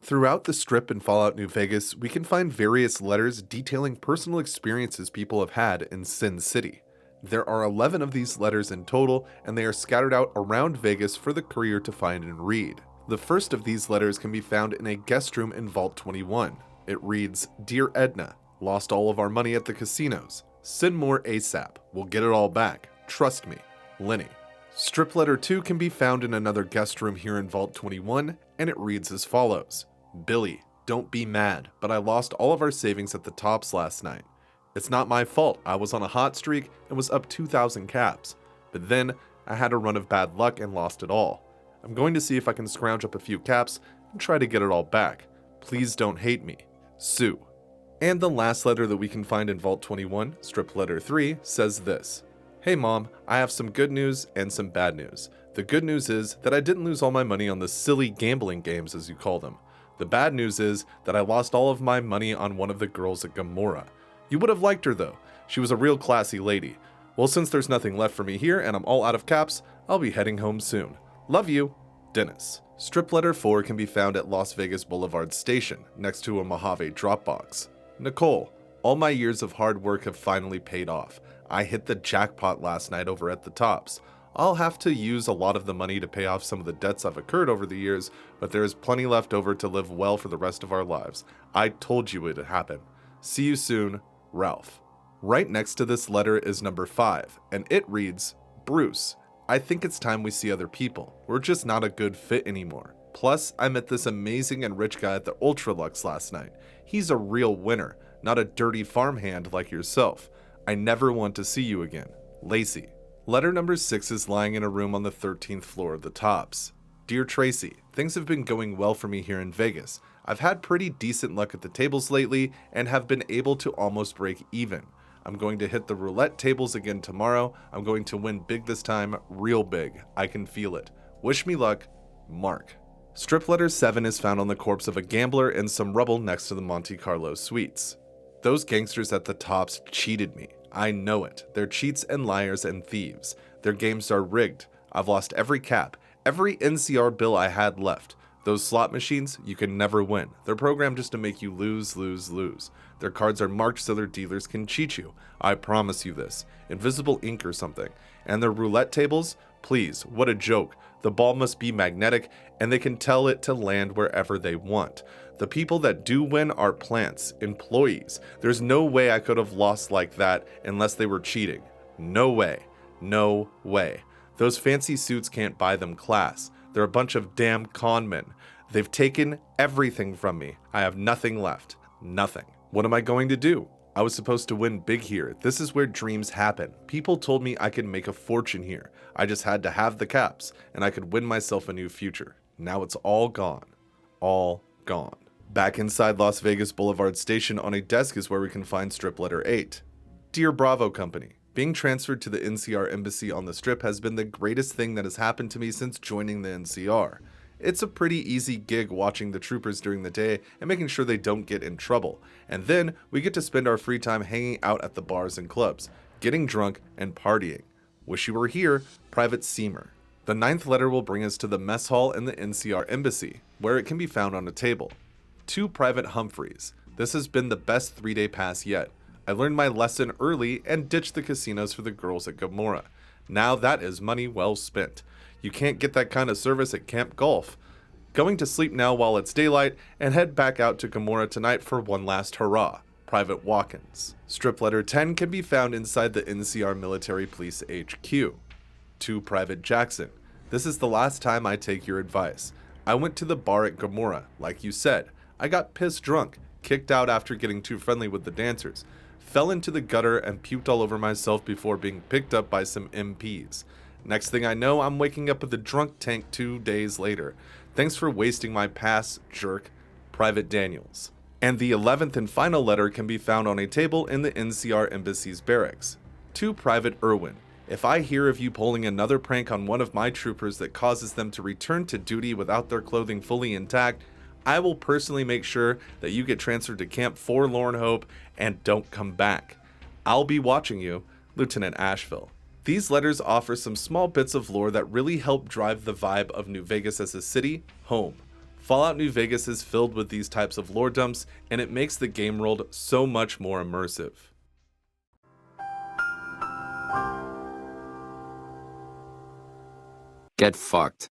Throughout the Strip in Fallout New Vegas, we can find various letters detailing personal experiences people have had in Sin City. There are 11 of these letters in total, and they are scattered out around Vegas for the courier to find and read. The first of these letters can be found in a guest room in Vault 21. It reads, "Dear Edna, lost all of our money at the casinos. Send more ASAP. We'll get it all back. Trust me, Lenny." Strip letter 2 can be found in another guest room here in Vault 21, and it reads as follows. "Billy, don't be mad, but I lost all of our savings at the tops last night. It's not my fault. I was on a hot streak and was up 2,000 caps. But then I had a run of bad luck and lost it all. I'm going to see if I can scrounge up a few caps and try to get it all back. Please don't hate me. Sue." And the last letter that we can find in Vault 21, strip letter 3, says this. "Hey Mom, I have some good news and some bad news. The good news is that I didn't lose all my money on the silly gambling games as you call them. The bad news is that I lost all of my money on one of the girls at Gamora. You would have liked her though. She was a real classy lady. Well, since there's nothing left for me here and I'm all out of caps, I'll be heading home soon. Love you, Dennis." Strip letter 4 can be found at Las Vegas Boulevard Station, next to a Mojave Dropbox. "Nicole, all my years of hard work have finally paid off. I hit the jackpot last night over at the tops. I'll have to use a lot of the money to pay off some of the debts I've incurred over the years, but there is plenty left over to live well for the rest of our lives. I told you it'd happen. See you soon, Ralph." Right next to this letter is number 5, and it reads, "Bruce, I think it's time we see other people. We're just not a good fit anymore. Plus, I met this amazing and rich guy at the Ultralux last night. He's a real winner, not a dirty farmhand like yourself. I never want to see you again. Lacey." Letter number 6 is lying in a room on the 13th floor of the tops. "Dear Tracy, things have been going well for me here in Vegas. I've had pretty decent luck at the tables lately and have been able to almost break even. I'm going to hit the roulette tables again tomorrow. I'm going to win big this time, real big. I can feel it. Wish me luck, Mark." Strip letter 7 is found on the corpse of a gambler in some rubble next to the Monte Carlo suites. "Those gangsters at the tops cheated me. I know it. They're cheats and liars and thieves. Their games are rigged. I've lost every cap, every NCR bill I had left. Those slot machines, you can never win. They're programmed just to make you lose, lose, lose. Their cards are marked so their dealers can cheat you. I promise you this. Invisible ink or something. And their roulette tables? Please, what a joke. The ball must be magnetic, and they can tell it to land wherever they want. The people that do win are plants, employees. There's no way I could have lost like that unless they were cheating. No way. No way. Those fancy suits can't buy them class. They're a bunch of damn con men. They've taken everything from me. I have nothing left. Nothing. What am I going to do? I was supposed to win big here. This is where dreams happen. People told me I could make a fortune here. I just had to have the caps, and I could win myself a new future. Now it's all gone. All gone." Back inside Las Vegas Boulevard Station on a desk is where we can find strip letter 8. "Dear Bravo Company, being transferred to the NCR Embassy on the Strip has been the greatest thing that has happened to me since joining the NCR. It's a pretty easy gig watching the troopers during the day and making sure they don't get in trouble. And then we get to spend our free time hanging out at the bars and clubs, getting drunk and partying. Wish you were here, Private Seymour." The 9th letter will bring us to the mess hall in the NCR Embassy, where it can be found on a table. "To Private Humphreys, this has been the best 3-day pass yet. I learned my lesson early and ditched the casinos for the girls at Gamora. Now that is money well spent. You can't get that kind of service at Camp Golf. Going to sleep now while it's daylight and head back out to Gamora tonight for one last hurrah. Private Watkins." Strip letter 10 can be found inside the NCR Military Police HQ. "To Private Jackson, this is the last time I take your advice. I went to the bar at Gamora, like you said. I got pissed drunk, kicked out after getting too friendly with the dancers, fell into the gutter and puked all over myself before being picked up by some MPs. Next thing I know, I'm waking up with a drunk tank 2 days later. Thanks for wasting my pass, jerk. Private Daniels." And the 11th and final letter can be found on a table in the NCR Embassy's barracks. "To Private Irwin, if I hear of you pulling another prank on one of my troopers that causes them to return to duty without their clothing fully intact, I will personally make sure that you get transferred to Camp Forlorn Hope and don't come back. I'll be watching you, Lieutenant Asheville." These letters offer some small bits of lore that really help drive the vibe of New Vegas as a city, home. Fallout New Vegas is filled with these types of lore dumps, and it makes the game world so much more immersive. Get fucked.